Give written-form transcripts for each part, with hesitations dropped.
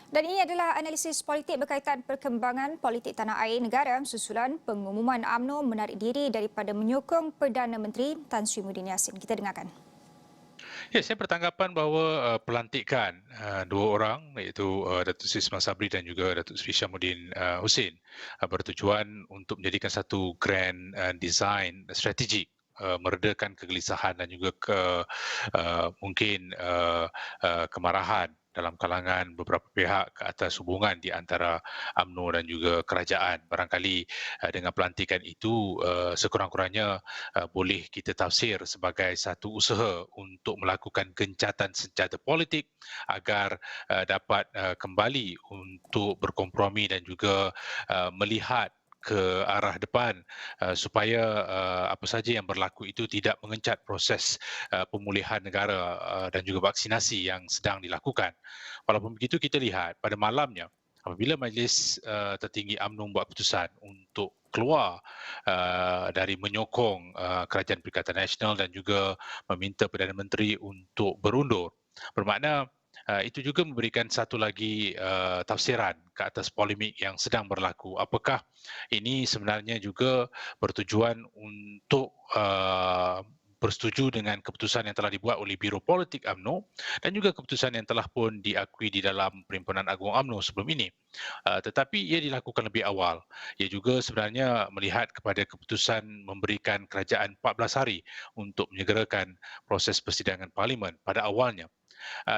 Dan ini adalah analisis politik berkaitan perkembangan politik tanah air negara susulan pengumuman UMNO menarik diri daripada menyokong Perdana Menteri Tan Sri Muhyiddin Yassin. Kita dengarkan. Ya, saya bertanggapan bahawa pelantikan dua orang iaitu Datuk Seri Ismail Sabri dan juga Datuk Seri Syamuddin Hussein bertujuan untuk menjadikan satu grand design strategik meredakan kegelisahan dan juga mungkin kemarahan dalam kalangan beberapa pihak ke atas hubungan di antara UMNO dan juga kerajaan. Barangkali dengan pelantikan itu sekurang-kurangnya boleh kita tafsir sebagai satu usaha untuk melakukan gencatan senjata politik agar dapat kembali untuk berkompromi dan juga melihat ke arah depan supaya apa saja yang berlaku itu tidak mengencat proses pemulihan negara dan juga vaksinasi yang sedang dilakukan. Walaupun begitu, kita lihat pada malamnya apabila Majlis Tertinggi UMNO membuat keputusan untuk keluar dari menyokong Kerajaan Perikatan Nasional dan juga meminta Perdana Menteri untuk berundur, bermakna itu juga memberikan satu lagi tafsiran ke atas polemik yang sedang berlaku. Apakah ini sebenarnya juga bertujuan untuk bersetuju dengan keputusan yang telah dibuat oleh Biro Politik UMNO dan juga keputusan yang telah pun diakui di dalam Perhimpunan Agung UMNO sebelum ini. Tetapi ia dilakukan lebih awal. Ia juga sebenarnya melihat kepada keputusan memberikan kerajaan 14 hari untuk menyegerakan proses persidangan parlimen pada awalnya.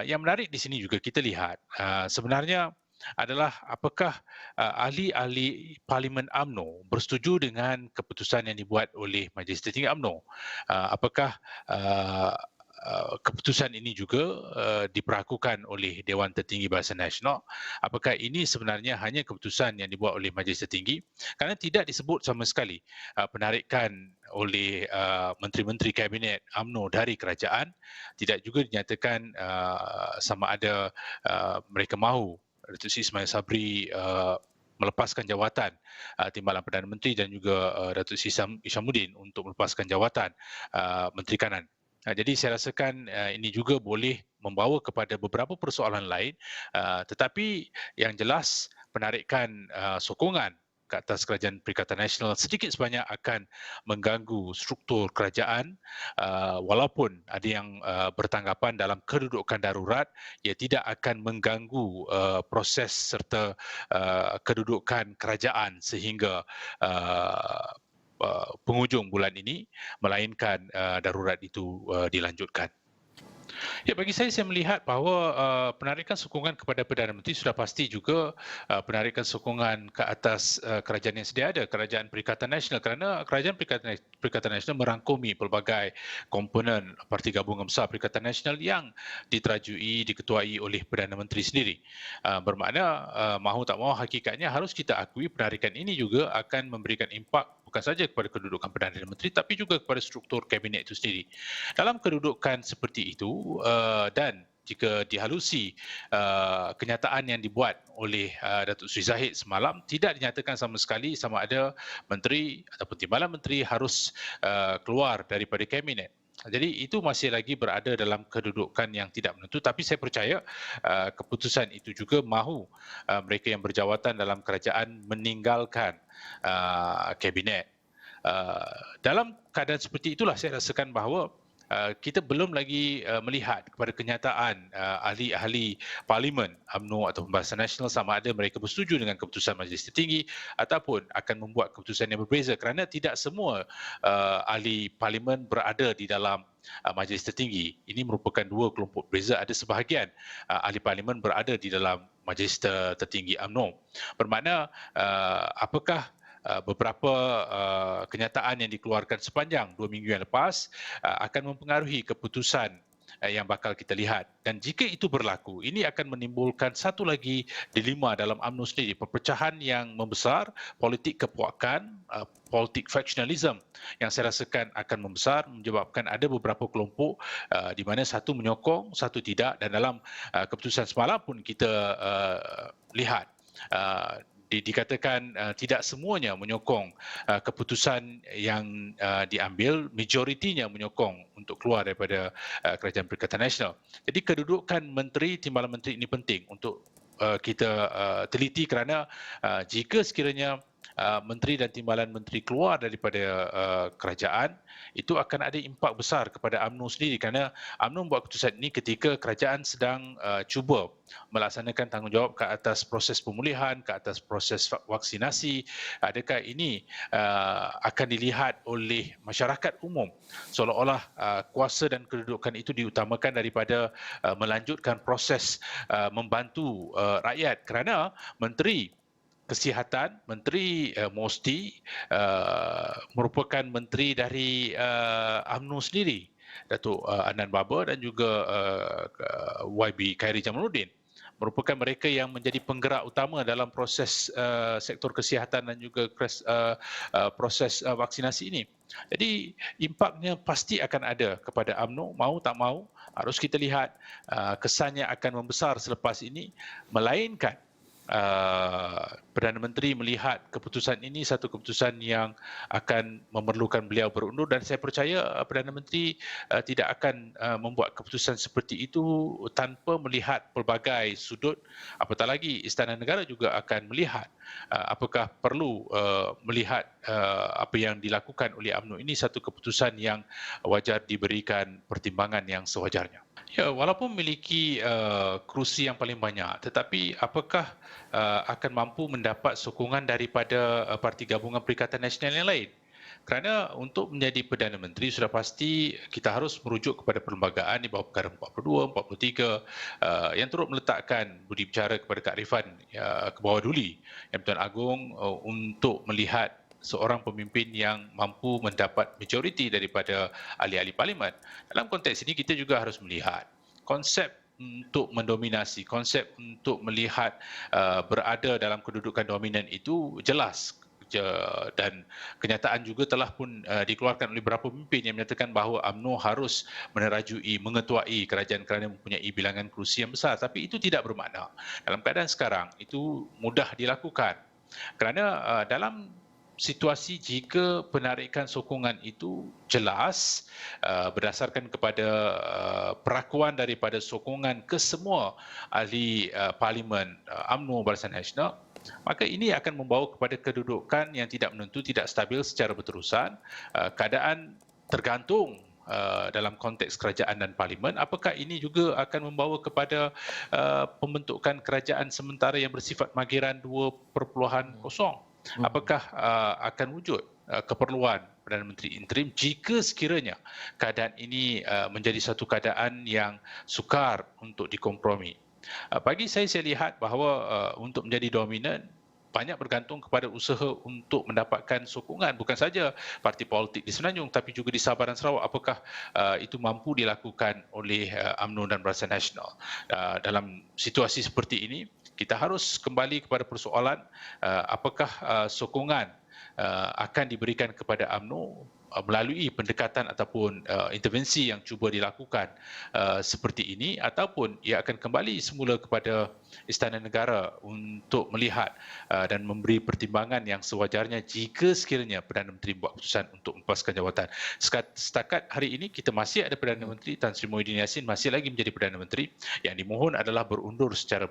Yang menarik di sini juga kita lihat sebenarnya adalah apakah ahli-ahli Parlimen UMNO bersetuju dengan keputusan yang dibuat oleh Majlis Tertinggi UMNO. Apakah keputusan ini juga diperakukan oleh Dewan Tertinggi Barisan Nasional? Apakah ini sebenarnya hanya keputusan yang dibuat oleh Majlis Tertinggi? Kerana tidak disebut sama sekali penarikan oleh menteri-menteri kabinet UMNO dari kerajaan, tidak juga dinyatakan sama ada mereka mahu Datuk Seri Ismail Sabri melepaskan jawatan Timbalan Perdana Menteri dan juga Datuk Seri Syamuddin untuk melepaskan jawatan Menteri Kanan. Jadi saya rasakan ini juga boleh membawa kepada beberapa persoalan lain, tetapi yang jelas penarikan sokongan ke atas Kerajaan Perikatan Nasional sedikit sebanyak akan mengganggu struktur kerajaan, walaupun ada yang bertanggapan dalam kedudukan darurat ia tidak akan mengganggu proses serta kedudukan kerajaan sehingga penghujung bulan ini, melainkan darurat itu dilanjutkan. Ya, bagi saya melihat bahawa penarikan sokongan kepada Perdana Menteri sudah pasti juga penarikan sokongan ke atas kerajaan yang sedia ada, Kerajaan Perikatan Nasional, kerana Kerajaan Perikatan Nasional merangkumi pelbagai komponen Parti Gabungan Besar Perikatan Nasional yang diterajui, diketuai oleh Perdana Menteri sendiri. Bermakna mahu tak mahu hakikatnya harus kita akui penarikan ini juga akan memberikan impak bukan saja kepada kedudukan Perdana Menteri tapi juga kepada struktur kabinet itu sendiri. Dalam kedudukan seperti itu dan jika dihalusi kenyataan yang dibuat oleh Datuk Seri Zahid semalam, tidak dinyatakan sama sekali sama ada menteri ataupun timbalan menteri harus keluar daripada kabinet. Jadi itu masih lagi berada dalam kedudukan yang tidak menentu, tapi saya percaya keputusan itu juga mahu mereka yang berjawatan dalam kerajaan meninggalkan kabinet. Dalam keadaan seperti itulah saya rasakan bahawa kita belum lagi melihat kepada kenyataan ahli-ahli Parlimen UMNO atau Barisan Nasional sama ada mereka bersetuju dengan keputusan Majlis Tertinggi ataupun akan membuat keputusan yang berbeza, kerana tidak semua ahli Parlimen berada di dalam Majlis Tertinggi. Ini merupakan dua kelompok berbeza. Ada sebahagian ahli Parlimen berada di dalam Majlis Tertinggi UMNO. Bermakna apakah beberapa kenyataan yang dikeluarkan sepanjang 2 minggu yang lepas akan mempengaruhi keputusan yang bakal kita lihat. Dan jika itu berlaku, ini akan menimbulkan satu lagi dilema dalam UMNO sendiri, perpecahan yang membesar, politik kepuakan, politik factionalism yang saya rasakan akan membesar, menyebabkan ada beberapa kelompok di mana satu menyokong, satu tidak, dan dalam keputusan semalam pun kita lihat dikatakan tidak semuanya menyokong keputusan yang diambil, majoritinya menyokong untuk keluar daripada Kerajaan Perikatan Nasional. Jadi kedudukan menteri, timbalan menteri ini penting untuk kita teliti kerana jika sekiranya menteri dan timbalan menteri keluar daripada kerajaan, itu akan ada impak besar kepada UMNO sendiri kerana UMNO membuat keputusan ini ketika kerajaan sedang cuba melaksanakan tanggungjawab ke atas proses pemulihan, ke atas proses vaksinasi. Adakah ini akan dilihat oleh masyarakat umum seolah-olah kuasa dan kedudukan itu diutamakan daripada melanjutkan proses membantu rakyat kerana menteri Kesihatan, Menteri Mosti merupakan menteri dari UMNO sendiri, Datuk Adnan Baba dan juga YB Khairi Jamaluddin. Merupakan mereka yang menjadi penggerak utama dalam proses sektor kesihatan dan juga proses vaksinasi ini. Jadi impaknya pasti akan ada kepada UMNO, mau tak mau harus kita lihat kesannya akan membesar selepas ini, melainkan Perdana Menteri melihat keputusan ini satu keputusan yang akan memerlukan beliau berundur dan saya percaya Perdana Menteri tidak akan membuat keputusan seperti itu tanpa melihat pelbagai sudut, apatah lagi Istana Negara juga akan melihat apakah perlu melihat apa yang dilakukan oleh UMNO ini satu keputusan yang wajar diberikan pertimbangan yang sewajarnya. Ya, walaupun memiliki kerusi yang paling banyak, tetapi apakah akan mampu mendapat sokongan daripada Parti Gabungan Perikatan Nasional yang lain? Kerana untuk menjadi Perdana Menteri sudah pasti kita harus merujuk kepada perlembagaan di bawah perkara 42, 43 yang turut meletakkan budi bicara kepada kearifan ke bawah duli Yang Pertuan Agong untuk melihat seorang pemimpin yang mampu mendapat majoriti daripada ahli-ahli parlimen. Dalam konteks ini kita juga harus melihat konsep untuk mendominasi, konsep untuk melihat berada dalam kedudukan dominan itu jelas dan kenyataan juga telah pun dikeluarkan oleh beberapa pemimpin yang menyatakan bahawa UMNO harus menerajui, mengetuai kerajaan kerana mempunyai bilangan kerusi yang besar. Tapi itu tidak bermakna. Dalam keadaan sekarang, itu mudah dilakukan. Kerana dalam situasi jika penarikan sokongan itu jelas berdasarkan kepada perakuan daripada sokongan ke semua ahli parlimen UMNO Barisan Nasional, maka ini akan membawa kepada kedudukan yang tidak menentu, tidak stabil secara berterusan, keadaan tergantung dalam konteks kerajaan dan parlimen. Apakah ini juga akan membawa kepada pembentukan kerajaan sementara yang bersifat magiran 2.0? Apakah akan wujud keperluan Perdana Menteri interim jika sekiranya keadaan ini menjadi satu keadaan yang sukar untuk dikompromi? Bagi saya lihat bahawa untuk menjadi dominan banyak bergantung kepada usaha untuk mendapatkan sokongan bukan saja parti politik di Semenanjung tapi juga di Sabah dan Sarawak. Apakah itu mampu dilakukan oleh UMNO dan Barisan Nasional? Dalam situasi seperti ini, kita harus kembali kepada persoalan apakah sokongan akan diberikan kepada UMNO melalui pendekatan ataupun intervensi yang cuba dilakukan seperti ini, ataupun ia akan kembali semula kepada Istana Negara untuk melihat dan memberi pertimbangan yang sewajarnya jika sekiranya Perdana Menteri buat keputusan untuk melepaskan jawatan. Setakat hari ini kita masih ada Perdana Menteri Tan Sri Muhyiddin Yassin masih lagi menjadi Perdana Menteri. Yang dimohon adalah berundur secara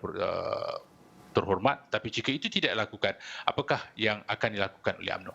terhormat, tapi jika itu tidak dilakukan, apakah yang akan dilakukan oleh UMNO?